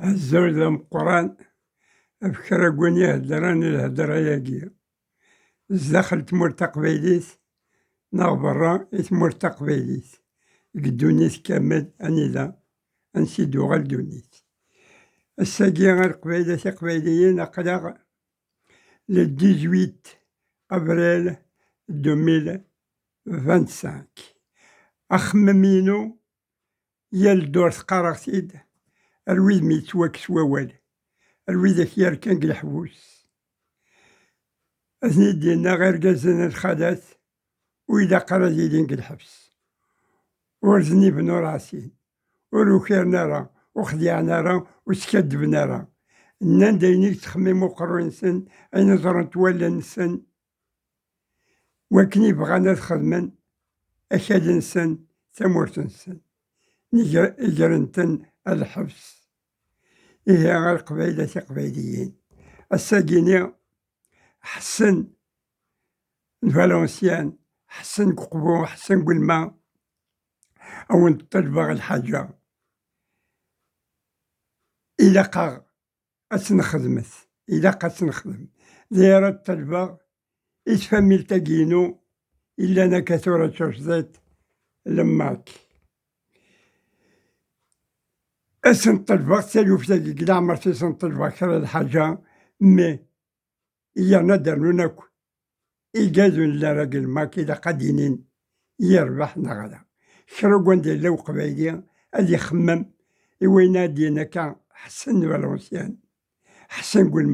الزوج مقران أفكر أقوني هدراني الهدرة ياقية دخلت مرتا قبيليس نا برا مرتا قبيليس قدونيس كامل أني ذا أنسيدو غا الدونيس الساقية غير قبيليين أقلاغ le 18 avril 2025 أخممينو يالدور ثقارغتيد الويد ميتواكس ووال الويد كيار كان الحبوس أثني دينا غير قازنا الخدات وإذا قرا ديالين الحبس ورزني بنو راسين وروكيرنا راه وخديعنا راه وسكدبنا راه نان داينيك تخميم وقرو نسن أين زرنت ولا نسن وكني بغانا خدمن أكاد نسن ثمورت نسن نجرنتن الحبس إيه غير قبيلة قبيليين الساقيني حسن الفالونسيان حسن قبو حسن قلما أو نطلبغ الحاجة إلا قا أتنخدمت إلا قا تنخدم دايرة الطلبة إتفامي التاقينو إلا أنا كثورة شوشزيت لماك أسن طلبة تالوف تاقي قدا عمرتي سن طلبة كرا الحاجة مي إيا ندرنو ناكو إيقازون لراجل ماك إذا قادينين يربح نغدا شروقون ديال لو قبايلي أدي خمم إوينا دينا كان حسن فالونسيان حسن قول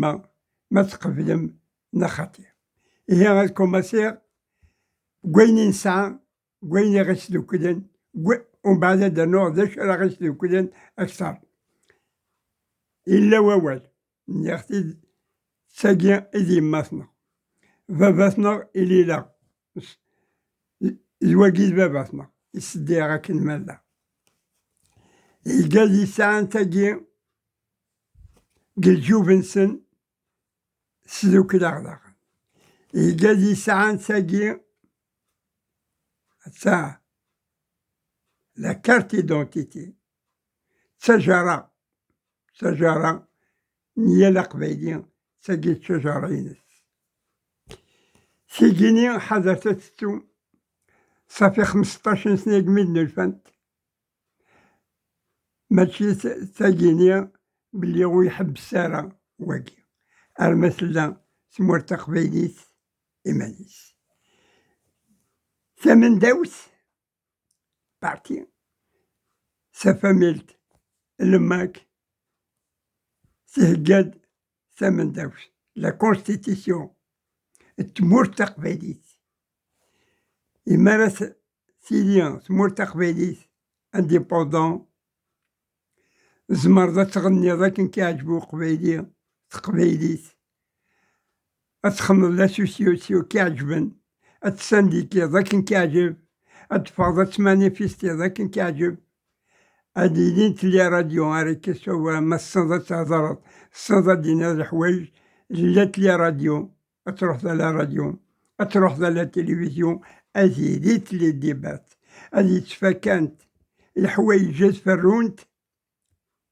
ما تقبلم نخاطي هي غاد كوماسير قويني نسعى قويني غسلو كدن ومن بعد هذا النوع داش راه غسلو كدن أكثر إلا ووال ياختي ساقيا إذي ماثنا باباتنا إلي لا زواجيز باباتنا يسدي غاك المالا يقال يسعى تاقي قل جوفنسن سلوك الأغلاق يقال يسعى تاقي تا لا كارت إيدونتيتي شجرة نيا قبايلية تاقي شجرة ينس سيقيني حدثت صافي 15 سنة قميد الفنت ماشي تاقيني بلي هو يحب السارة واقي المثل سمورتا قبايليت إيمانيس ثمن داوس بارتي سفاميلت لماك سهقاد ثمن داوس لا كونستيتيسيون تمورتا قبايليت يمارس سيديان تمورتا قبايليت انديبوندون زمر تغني ذاك كيعجبو قبايلية تقبايليت أتخمم لاسوسيوسيو كيعجبن أتسانديكي ذاك كيعجب أتفاضل تمانيفيستي ذاك كيعجب أدينين تلي راديو هاريك سوا ما الصنضة تهضرت الصنضة دينا الحوايج لا تلي راديو أتروح لا راديو أتروح لا تلفزيون أزيدي تلي ديبات أزيد تفاكانت الحوايج جات فرونت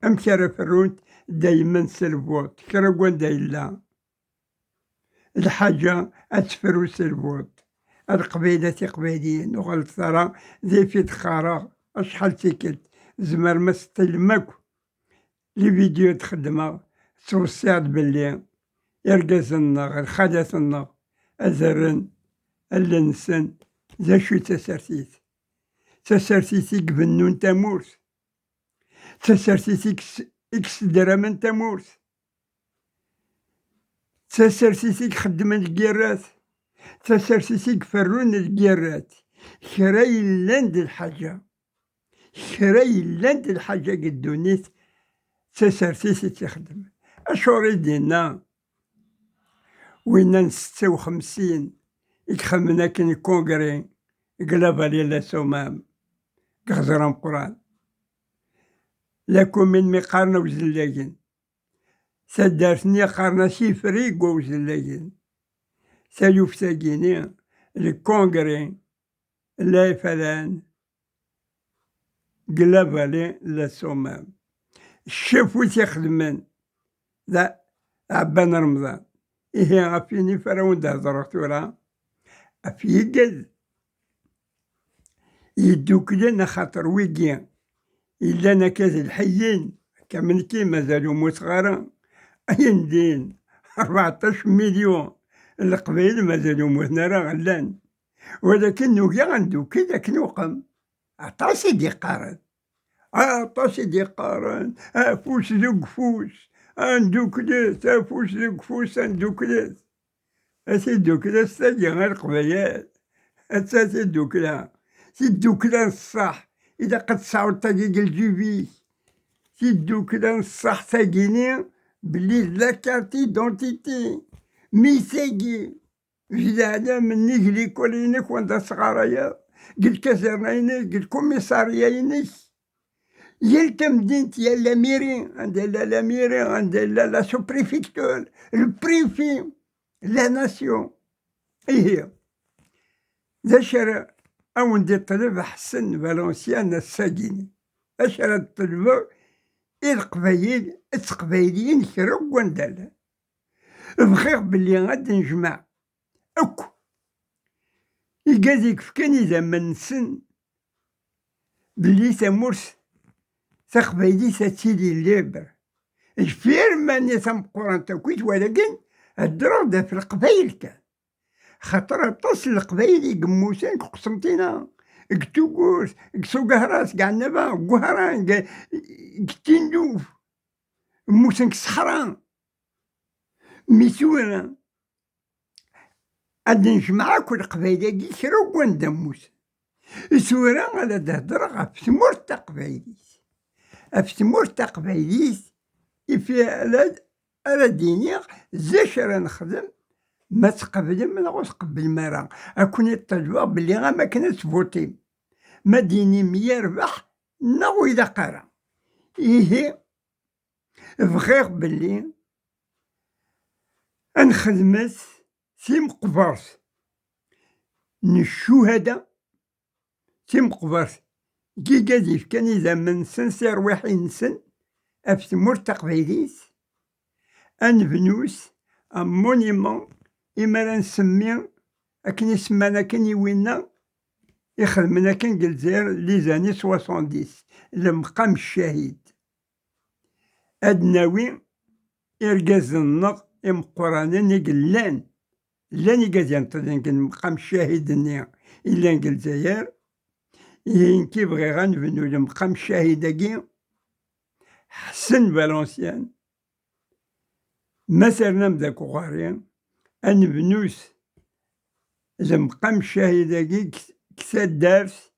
أمثال فرونت دايما سلفوت كراكوان دايلا الحاجة أتفرو سلفوت القبيلة قبيليين وغلط ثرى ذي في دخارة أشحال تيكلت زمر ما ستلماكو لي فيديو تخدمها توسعد بلي يرقزنا الخدثنا أزرن اللنسن ذا شو تسرسيس قبنون تامورس تسرسيس إكس درامن تامورس تسرسيس خدمن الكيرات تسرسيس فرون الكيرات خراي لاند الحاجة خراي لاند الحاجة قدونيت تسرسيس تخدم أشوري دينا وين 56 يخمنا كن كونغري قلابالي لا سومام كهزرام قران لكم من مقارنة وزلاجن سدارتني قارنا شي فريق وزلاجن سالوف ساقيني الكونغري لا فلان قلابالي لا سومام شافو تيخدمن ذا عبان رمضان إيه غافيني فراون دا هضرة تورا أفيقز يدوكلنا خاطر ويقيا إلا أنا كاز الحيين كمن كي مازالو مصغرا يندين 14 مليون القبيل مازالو موثنا راه غلان ولكن نوكي غندوكي ذاك نوقم عطاس يدي قارن عطاس يدي قارن فوس ذو قفوس ندوكلس فوس ذو قفوس ندوكلس أسي دوكلاس تاجي غير قبيل أساسي دوكلا سي دوكلا الصح إذا قد صعود تاجي الجيبي سي دوكلا الصح تاجيني بلي لا كارتي دونتيتي ميساقي جدا من نجلي كولينك وانت صغاريا قلت كسرناينك قلت كوميسارياينك يا مدينتي يا لاميري عندها لا لاميري عندها لا سوبريفيكتور البريفي لا ناسيون هي ذا شرا أوندي الطلب حسن فالونسيان الساقيني أشرا الطلبة القبايل التقبايليين كرو وندالا بخير بلي غادي نجمع أكو يقازيك فكاني زمن سن بلي تمورس تقبايلي تاتيلي الليبر الفير ماني تمقوران تاكويت ولكن الدرودة في القبايل كان خاطر تصل القبايل يقموسين قسمتينا كتوكوس كسو قهراس كاع نبا قهران كتندوف موسن كسحران ميسونا غادي نجمع كل قبايلة كي كرا وندموس سورة غادا تهدر غف ثمور تا قبايليس في ثمور تا قبايليس فيها على ديني زاش راه نخدم ما تقبل ما نغوص قبل مرة أكون التجوى بلي غا ما كانت فوتي ما ديني ميربح نغو إذا قرا إيه بغير بلي نخدمت في مقبرت الشهداء في مقبرت كي قاديف كان إذا من سن سير واحد سن في تمور تقبيليس أنبنوس مونيمون إما راه نسمي أكني سمانا كان يوينا يخدمنا كان جلزير لي زاني 70 المقام الشهيد أدناوي إرقاز النق إمقرانين يقلان لان يقازين تدين المقام الشهيد النيا إلا نجلزير ينكي بغي غنبنو المقام الشهيد أكي حسن فالونسيان ما سرنا مذاك غارين أنبنوس المقام الشهيد أكي كساد دارس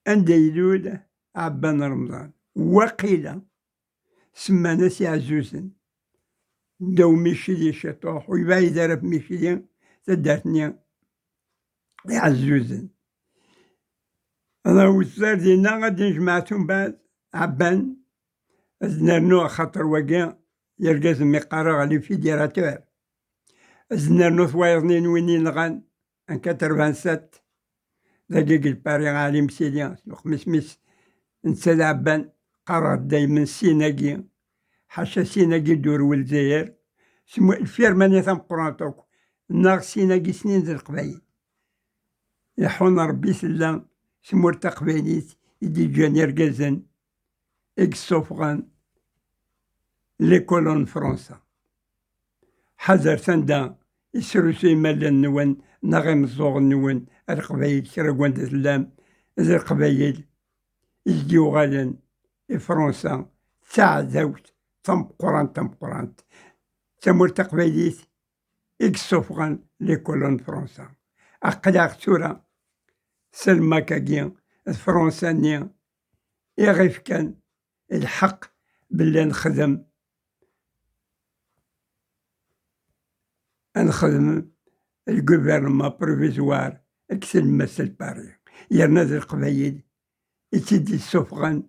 أنديلود عبان رمضان وقيلة سمانا سي عزوزن داو ميشيلي شطوح ويباي دارف ميشيلي تدارتني عزوزن أنا وصار دينا غادي نجمعتهم بعد عبان أزنرنو خاطر وكا يرقاز ميقارا غالي فيديراتور أزنرنو ثوايضنين وينين غان ان 87 دقيق الباري غالي مسيليا خمس نسال عبان قرا دايما سيناكي حاشا سيناكي دور والجزائر سمو الفيرماني ثم قرانتوك ناغ سيناكي سنين ذي القبايل يحون ربي سلام سمور تقبيليت يدي جاني رقازن اكسوفغان لي كولون فرنسا حذر سندا يسروسي مالا نوان نغم الزوغ نوان القبايل كرا قوانت سلام ذي القبايل يجيو غالا فرنسا تعذوت تم قرانت سمور تقبيليت اكسوفغان لي كولون فرنسا أقلاق سورة سلما كاكيا الفرنسانية يغيف كان الحق باللي نخدم الجوفرنمون بروفيزوار اكسل مسل باري يرنا ذي القبايل يتيدي السفغان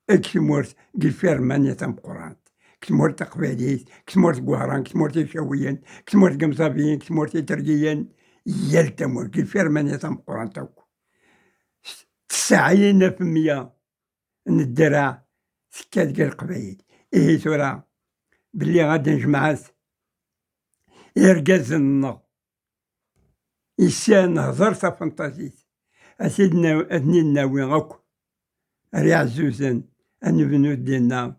اكسمورت قلفيرمانيا تم قرانت كسمورت تقبايليت كسمورت قهران كسمورت يشاويين كسمورت قمصابيين كسمورت يترقيين يلتمور قلفيرمانيا تم قرانتوك 90% من الدرع سكات كاع القبايل. إيه ترى بلي غادي نجمعات إركازنا إسان نهضر فانتازيت أسيدنا أثني ناوي غاك ري عزوزن أنبنو ديالنا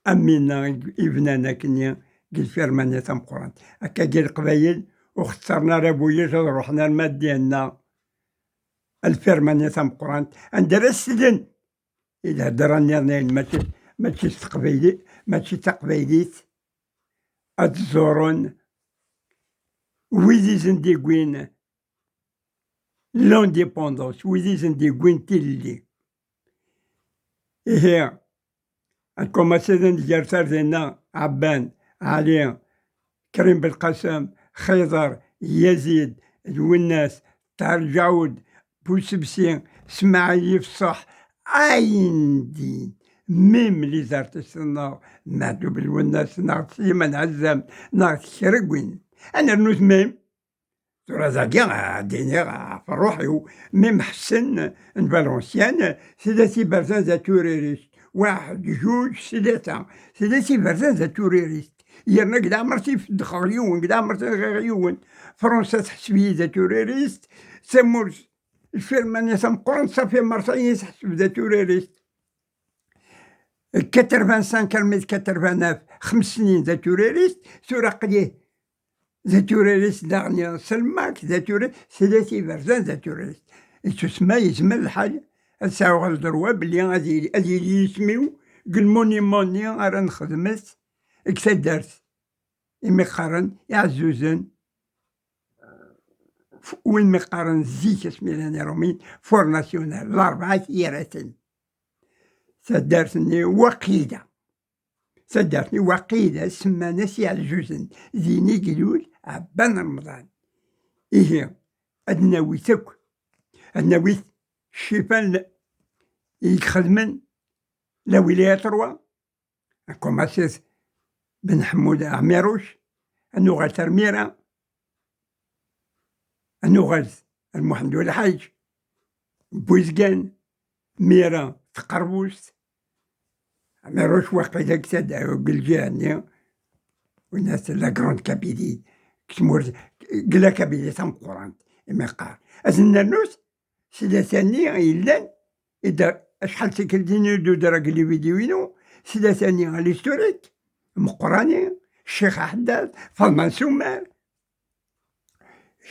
أمينا إبنانا كني قل فرمانية مقران هكا قال القبايل واخترنا رابويا رحنا الماد ديالنا الفرمانية مقران عندنا السدن إذا هدرنا ماشي تقبايلي ماشي تقبايليت أتزورون ويدي زنديقوين لونديبوندونس ويدي زنديقوين تيلي إيه الكوماسيدن ديال سردينا عبان علي كريم بالقاسم خيضر يزيد الوناس تاع الجعود بوسبسين اسماعيل الصح عين دين ميم لي زارتيستنا نعدو بالوناس ناخد سليمان عزام ناخد شرقوين انا رنوت ميم ترى زاكي ديني في روحي ميم حسن فالونسيان سيداتي برزان ذا توريريست واحد جوج ثلاثة سيداتي برزان ذا توريريست يرنا قد عمرتي في الدخاريون قد عمرتي غيريون فرنسا تحسبي ذا توريريست سمور الفيرمانية مقرن صافي مرتين تحسب ذا توريريست 85 كلمة 89 5 سنين ذا توريريست سورق ليه ذا توريريست داغني سلماك ذا توريريست سيداتي برزان ذا توريريست تسمى يزمل الحاجة نساو الدروا بلي غادي يسميو قل مونيموني راه نخدمت كتا دارت إمي قارن يعزوزن وين مي قارن زيك اسمي رومين فور ناسيونال الأربعة ثيارات سدارتني وقيدة سدارتني وقيدة سمانا سي عزوزن زيني قلول عبان رمضان إيه أدناويتك أدناويت شيفان يخدمن لا ولاية تروا كوماسيس بن حمود عميروش النغال ترميرة النغال المحمد والحاج بوزقان ميرا تقربوس عميروش واقيلا كتاد قلجاني والناس لا كروند كابيلي كسمور قلا كابيلي تم قران إما قار أزلنا النوس سيدا ثاني إلان إذا شحال تكلديني دو درك لي فيديوينو سيدا ثاني الهيستوريك مقراني الشيخ حداد فالمان سومار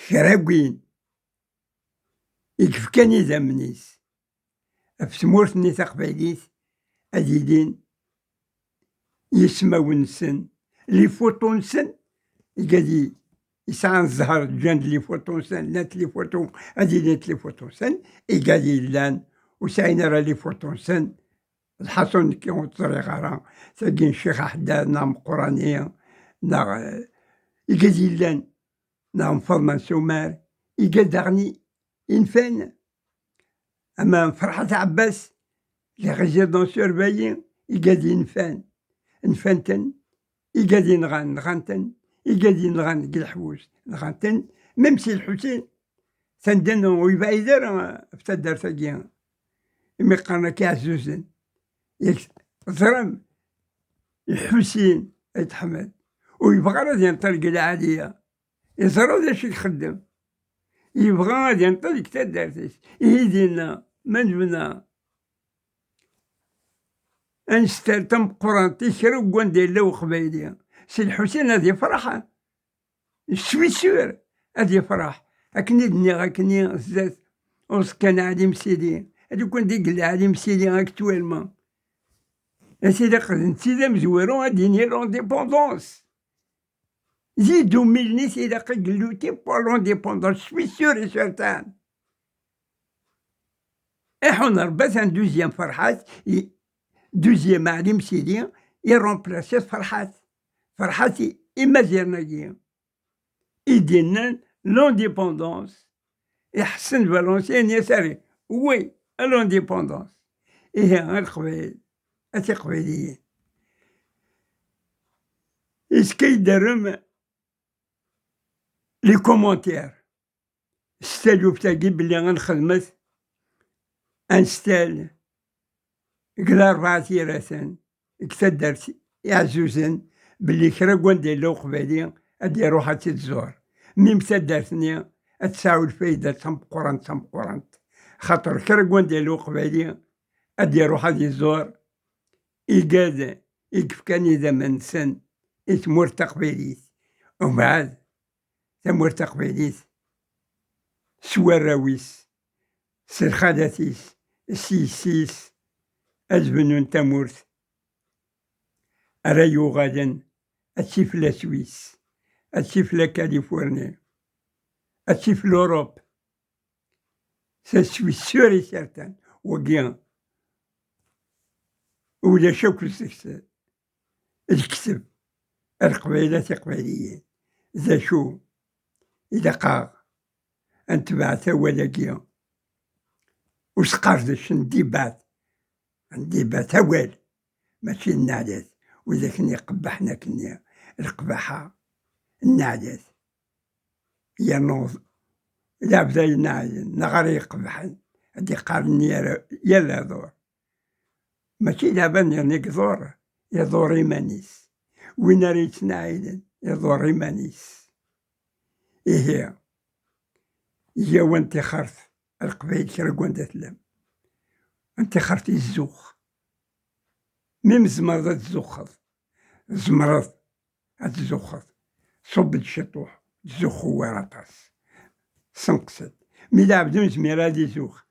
شراوين يكف كان يزمنيس في سمورتني تقبايليت أزيدين يسماو نسن لي فوتو نسن يقادي يسعى الزهر جاند لي فوتو نسن نات لي فوتو أزيدين لي فوتو نسن يقادي لان وسعينا راه لي فوتو نسن الحسن كي طريق راه تاقين الشيخ حداد نعم قرانية نعم يقادي لان نعم فضمان سومار يقادغني إنفان أما فرحة عباس لي ريزيدون سورفايي يقادي نفانتن يقادي نغانتن يقادي نغان الحوس نغانتن ميم سي الحسين سندن ويبايدر فتدار تاقيا إمي قارنا كي عزوزن زرم الحسين يتحمد ويبغى غادي ينطلق العالية يزرو ذا شي يخدم يبغى غادي ينطلق تا دارتيش يهدينا منجبنا انستال تم قران تيشرب وندير له قبايلية سي الحسين هذه فرحة سوي سور هذه فرح أكني دنيا أكني زاد وص كان علي مسيدي هذو كون ديك علي مسيدي اكتويلمون سيدي قد سيدي مزورو هاديني لونديبوندونس زيدو ميلني سيدي قد قلوتي بور لونديبوندونس سوي سور سيرتان احنا ربات دوزيام فرحات دوزيام علي مسيدي يرومبلاسي فرحاتي إما زيرناكيا يدينا لونديبوندونس يحسن فالونسيان يساري وي لونديبوندونس إيه القبائل أتي قبيليين إسكي دارم لي كومونتير ستالو بتاعي بلي غنخدمت انستال قلا 4 تيراسن كتدرت يعزوزن باللي كرا كوندير لو قبالي ادي روح تتزور ميم تدرتني اتساو الفايدة تم قران خاطر كرا كوندير لو قبالي ادي روح الزور إيقاد إيقف كان إذا منسن إتمور تقبيليت ومن بعد تمور تقبيليت سواراويس سرخالاتيس سيسيس أزبنون تمورت أرايو غادا أتشيف لا سويس أتشيف لا كاليفورنيا أتشيف لوروب سويس سوري سيرتان وقيان ولا شوك السكسات الكتب القبيلات قبيليين ذا شو إذا قاغ أنت بعثا ولا قيا وسقردش ندي بات أول ماشي النعدات وإذا كني قبحنا كني القباحة النعدات يا نوض لا بدا نغري يقبحن هادي قارني يلا دور ماشي لابان يعني قدور يدور إيمانيس وين ريت نعيدن يدور إيمانيس إيه هي وانت خرت القبائل كرا كوندا تلام انت خرتي الزوخ ميم زمرض تزوخض زمرض تزوخض صب الشطوح تزوخ ورطاس سنقصد ميلا بدون زميرا دي زوخ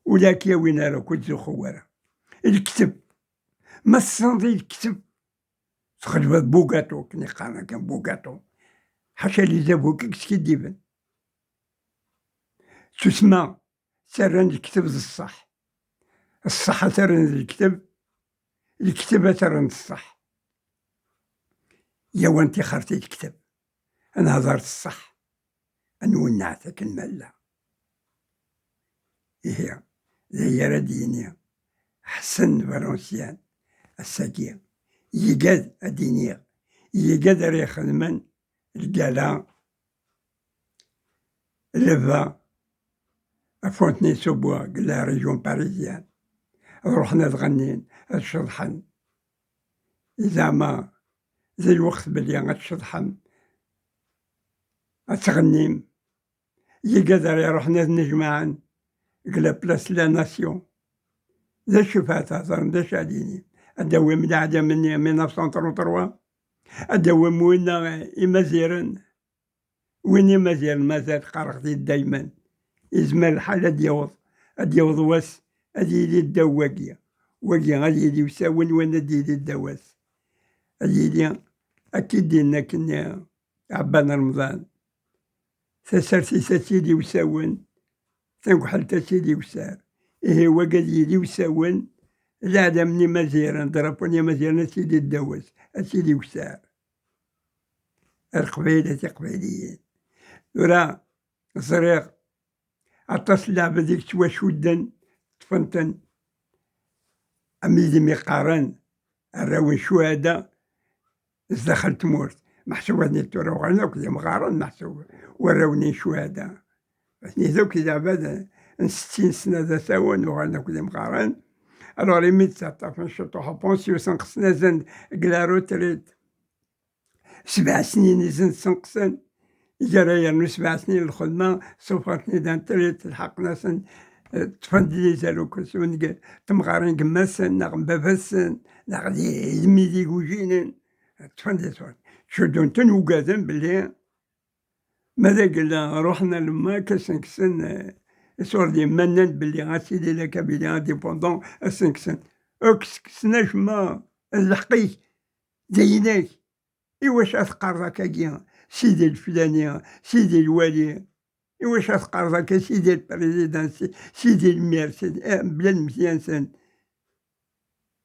ولا كيا وين راكو تزوخ ورا الكتب ما الصندي الكتب تخرج بوكاتو كني قانا كان بوكاتو حاشا لي جابو كي ديبن تسمى سرن الكتب الصح الصح ترن الكتب الكتابة ترن الصح يا وانتي خرتي الكتب انا هضرت الصح انونعتك الملا هي هي ردينيا حسن فرنسيان الساكية يقاد الدينية يقاد ريخ المن القلا لفا فونتني سوبوا قلا ريجون باريزيان رحنا تغنين الشطحن زعما زي الوقت بلي غتشطحن تغنيم يقدر رحنا نجمعن قلا بلاس لا ناسيون ذا شفات هضر ذا شاديني الدوي من عدا مني 1933 الدوي موينا إمازيرن وين إمازيرن مازال قرقتي دايما إزمان الحالة ديوض واس هادي لي الدواقية واقيا غادي لي وساون وانا ديلي الدواس هادي لي أكيد دينا كنا عبان رمضان ساسرتي ساسيدي وساون تنقحل تاسيدي وسار إيه وقادي لي وساون لا مني مزيران ضربوني مزيران سيدي الدواس أسيدي وسار القبيلة قبيليين ورا صريغ عطاس اللعبة ديك تواشودن طفنتن أميدي مقارن الراوي شهداء دخلت مورت محسوبة نيتورا وغانا كذا مقارن محسوبة وراوني شهداء بس ذوك إذا بدا 60 سنة ذا ثوان وغانا كذا مقارن ألوغ لي ميدسان طافن شطوحة بونسيو سنقصنا زن قلا روتريت 7 سنين زن سنقصن جرايا 7 سنين الخدمة صوفاتني دان تريت الحقنا سن تفندلي زالو كرسون تمغارين قماسن نغم باباسن نغدي ميدي وجينن تفندلي شدون تنوقادن بلي ماذا قلنا روحنا لما كسنكسن سوردي منن بلي غاسيدي لك بلي انديبوندون اسنكسن اكسناش ما الحقيق زيناك إواش أثقرك أجيان سيدي الفلاني سيدي الوالي إواش أثقرك سيدي البريزيدان سيدي المير سيدي بلا مزيان سن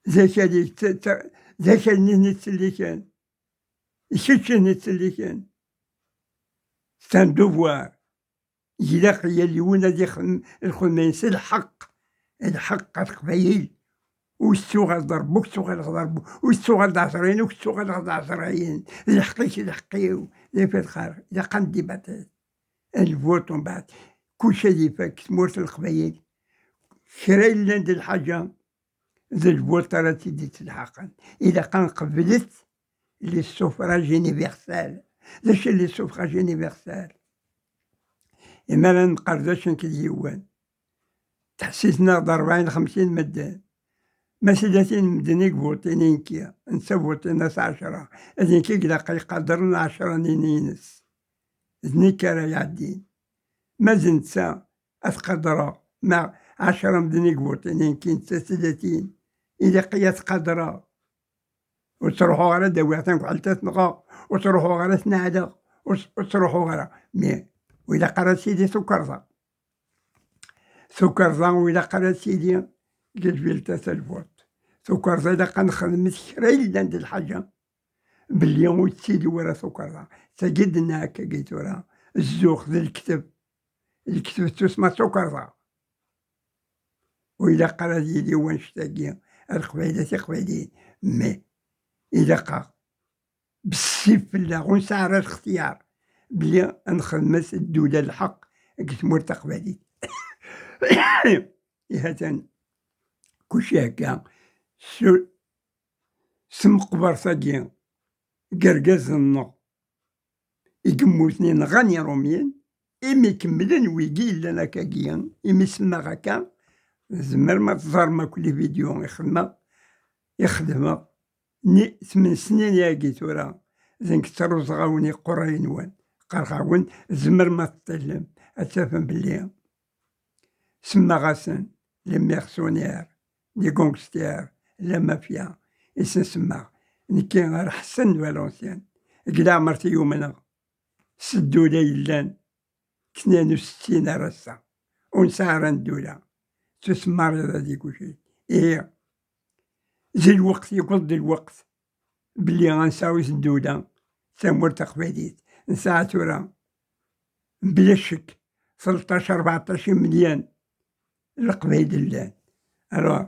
ذاك اللي نتسلي كان يشتش نتسلي كان سان دوفوار يلاق يلي ونا دي الخميس الحق القبايل والسوغ ضرب والسوغ ضرب والسوغ دعسرين والسوغ دعسرين الحقيو اللي في الخارج إذا قندي باتات الفوت من بعد كل شيء فاك تمورت القبايل كرا إلا ند الحاجة ذا الفوت راه تيدي تلحقن إذا كان قبلت لي سوفراج يونيفرسال. داش لي سوفراج يونيفرسال؟ إما لا نقرداش كديوان تحسيسنا ب40 50 مدان ماشي 30 مدني فوتينين كيا نسا فوتينا 10 هذين كي يقدرنا 10 نينينس ذنيك راه يعدين ما زنتسا أتقدرا مع 10 مدني فوتينين كي نتا 30 إذا قياس قدرا وتروحوا غير دواتن كحلتات نغا وتروحوا غير تنعدا وتروحوا غير مي وإذا قرا سيدي سكرزا وإذا قرا سيدي قلت فيلتا الفوت سكرزا إذا كنخدم كرا إلا ندير الحاجة باللي وتسيدي ورا سكرزا سجدنا هكا قلت ورا الزوخ ذا الكتب تسمى سكرزا وإذا قرا سيدي ونشتاقي القبيلة قبيلي مي إذا قا بالسيف فلا ونسعر الاختيار بلي نخدمت الدولة الحق قلت مرتق بالي هاتان كلشي هكا سم قبر ثاقي قرقاز النو يقمو اثنين غاني روميين إمي كملن ويجي لنا كاكيا إمي سما هكا زمر ما تزار ما كل فيديو يخدمها 8 سنين ياكي تورا زنك تروز غاوني قرين وان قرغاون زمر ما تطلم أتفهم بلي سما غاسن لي ميرسونيير لي غونغستير لا مافيا إسن سما نكي غير حسن فالونسيان قلع مرتي يومنا سدو ليلان 62 راسا ونسعر ندولا تسمى رضا دي كلشي إيه زي الوقت يقض الوقت بلي غنساوي الدولة سامور تقبيليت نساعة تورا بلا شك 13 14 مليون القبايل اللان الوغ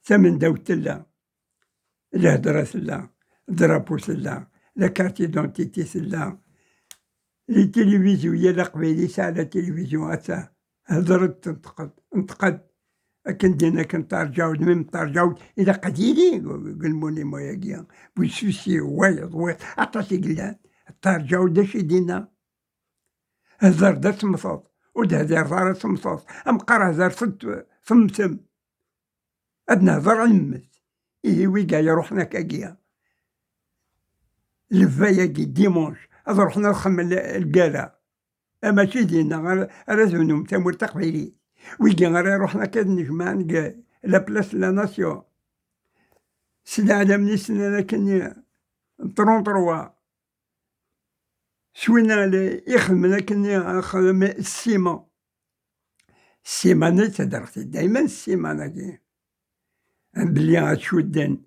ثمن داوت لا الهدرة سلا الدرابو سلا لا كارتي دونتيتي سلا لي تيليفزيون يا القبايلي ساعة لا تيليفزيون أتا هدرت انتقد أكن دينا كنترجعو ميم ترجعو إذا قديري قلموني مويا كيا بوسوسي وايض عطاسي قلان ترجعو داشي دينا هزار دا تمصاص ودهدار دار تمصاص أم قرا هزار ثمثم أدنا هزار علمت إيه ويقا يروحنا كاكيا لفايا كي ديمونش هذا روحنا نخمم القالة ماشي دينا راه تامور تقبيلي ويجي غير روحنا كنجمع نلقى لا بلاس لا ناسيون سيدي عالمني سنة كني طروا شوينا يخدم لكني خدم السيما السيمانة تدرختي دايما السيمانة كي بلي غتشودن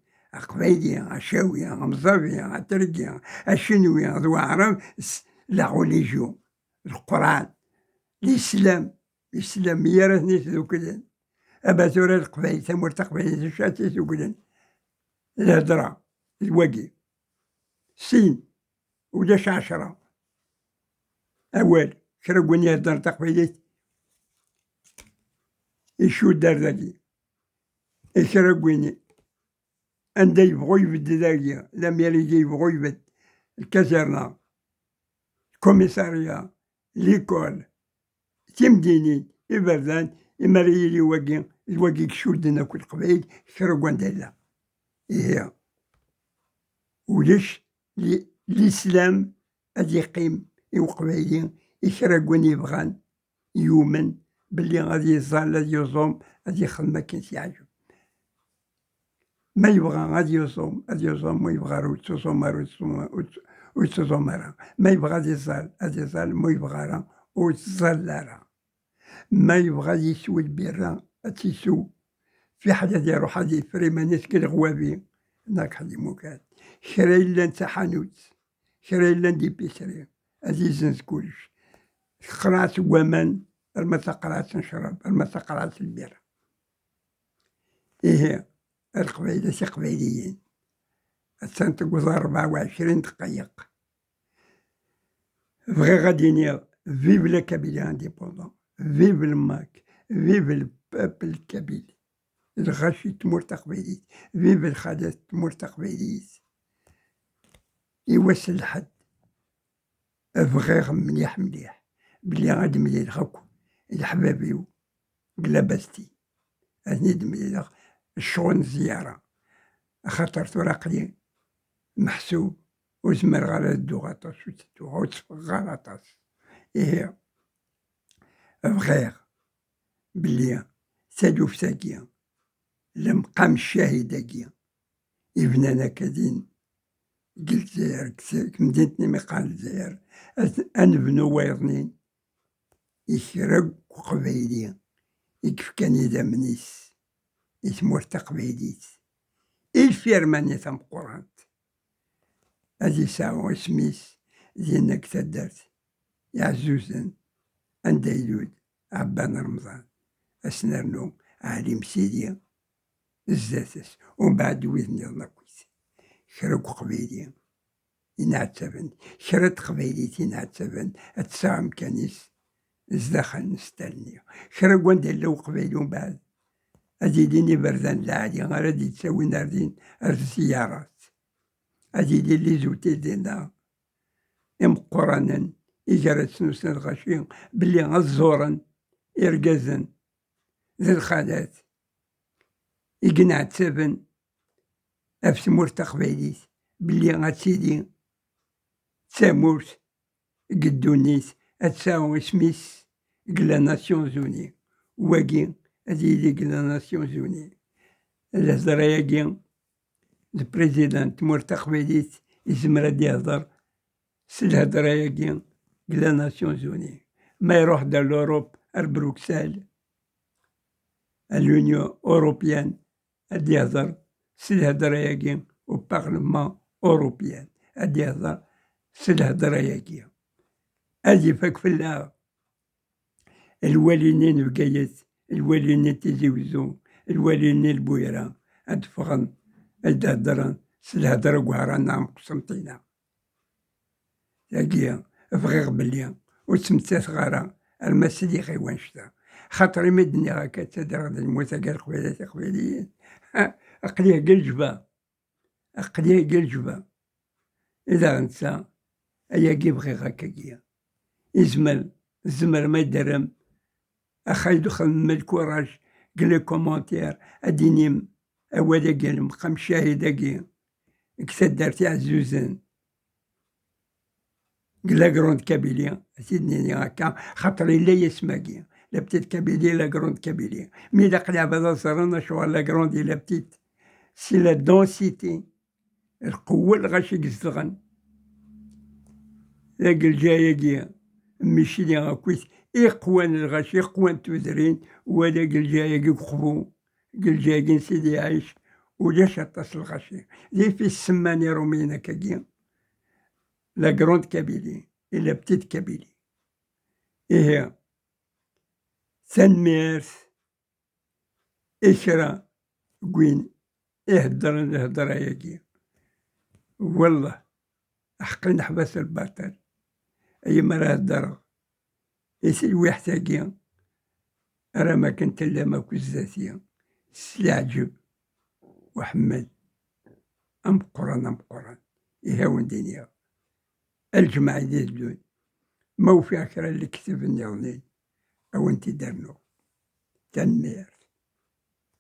قبايلي عشاوي مزافي عتركي الشنوي ذو عرب لا غوليجيون القرآن الإسلام الإسلامية راه نيت ذوكلن أبا ثورة القبايل ثمور تقبايل الشاتي ذوكلن الهدرة الواقي سين ولاش 10 أول كرا يهدر تقبايليت يشو دار ذاكي كرا كويني عندها يبغو يبد ذاكيا الأميريكي يبغو يبد الكازيرنا الكوميساريا ليكول تيمديني إبردان إماريلي واقي الواقي كشودنا كل قبايل كرا كوانديلا إيه وليش الإسلام غادي يقيم وقبايلي كرا كوان يبغان يؤمن باللي غادي يزال غادي يصوم غادي يخدم مكانش يعجب ما يبغى غادي يصوم ما يبغى ويتصوم راه ما يبغى غادي يزال ما يبغى راه ويتزال راه ما يبغى يسوي البيرة تيسو في حاجة ديال روح غادي يفري مانيش كالغوابي هناك حدي موكات شرا إلا نتا حانوت شرا إلا ندي بيسري غادي يزنز كلش قرعت ومان ما تقرعت نشرب ما تقرعت البيرة إيه القبايلة شي قبايليين تنتقوز 24 دقيقة بغي غادي نير فيف لا كابيلي انديبوندون فيف الماك فيف البابل الكابيلي الغاشي تمور تقبيليت، فيف الخالات تمور تقبيليت، يوصل لحد أبغيغ مليح مليح بلي غاد مليح هاكو الحبابيو قلاباستي أني دمليلة الشغل زيارة، خاطر تراقلي محسوب وزمر غالا دو غاطاس وتسفغ غاطاس. إيه بغيغ بلي سالوف تاكيا المقام الشاهداكيا يبنانا كادين الجزائر مدينتني مقال الجزائر أنبنو وايضنين يشرق قبيليا يكف كان إذا منيس يسمور تقبيليت الفيرماني ثم قرانت هذي ساعة سميس زينك تدرت يعزوزن أندايلود عبان رمضان أسنرنو علي مسيديا الزاتس ومن بعد ويثني ناكويس شرق قبيليا ينعتبن شرط قبيليت ينعتبن أتساعم كنيس ازدخل نستني شرق وندير لو قبيلي ومن بعد أزيديني بردان لعلي غادي تساوي ناردين السيارات أزيدي اللي زوتي دينا إم قرانا إجارة سنوسن الغشيم بلي غزورا إرقازن ذي الخالات يقنع تسابن أفس مرتقبيليت بلي غاتسيدي تساموس قدونيس أتساوي سميس قلا ناسيون زوني واقي هذه قلا ناسيون زوني الهضرة ياقي البريزيدانت مرتقبيليت يزمر هاد يهضر الهضرة ياقي قلا ناسيون زوني ما يروح دا لوروب بروكسل اليونيون أوروبيان هاد يهضر الهضرة ياقي وبارلمان أوروبيان هاد يهضر الهضرة ياقي هادي فاك فلا الوالينين بقايت الوالينين تيزي وزو الوالينين البويرة هاد فغن هاد هدران الهضرة قهرانا مقسمطينا ياقي فغيغ بلي وتمتات غارة المسيدي غيوان شتا خاطري مدني هاكا تدرغ الموتى قال قبيلات قبيليين أقليه قل جبا أقليه قل جبا إذا غنسى أياقي بغيغ هكاكيا يزمل الزمر ما يدرم أخا يدخل من الكوراج قل كومونتير أدينيم أولا قال مقام شاهد أكي كتاد دارتي عزوزن قلا قروند كابيليا سيدني هكا خاطري لا يسماكي لا بتيت كابيليا لا قروند كابيليا مي دا قلع هذا صرنا شغل لا قروند لا بتيت سي لا دونسيتي القوة الغاشي قزلغن لا قل جاية مشي لي غاكويت إقوان الغاشي إقوان تودرين ولا قل جاية قخبو قل جاية سيدي عايش ولاش اتصل الغاشي زي في السماني رومينا كاكيا لا قروند كابيلي إلا بتيت كابيلي إيه تنميرث إشرا قوين إهدر الهدرة ياكيا والله حقي نحبس الباطل أي مرة هدر يسير ويحتاجي أرى ما كنت إلا ماكو الزاتية سلعجب وحمد أم قران يهاون دنيا الجماعة يدلون ما وفي عكرا اللي كتب النغنين أو انت درنو تنمير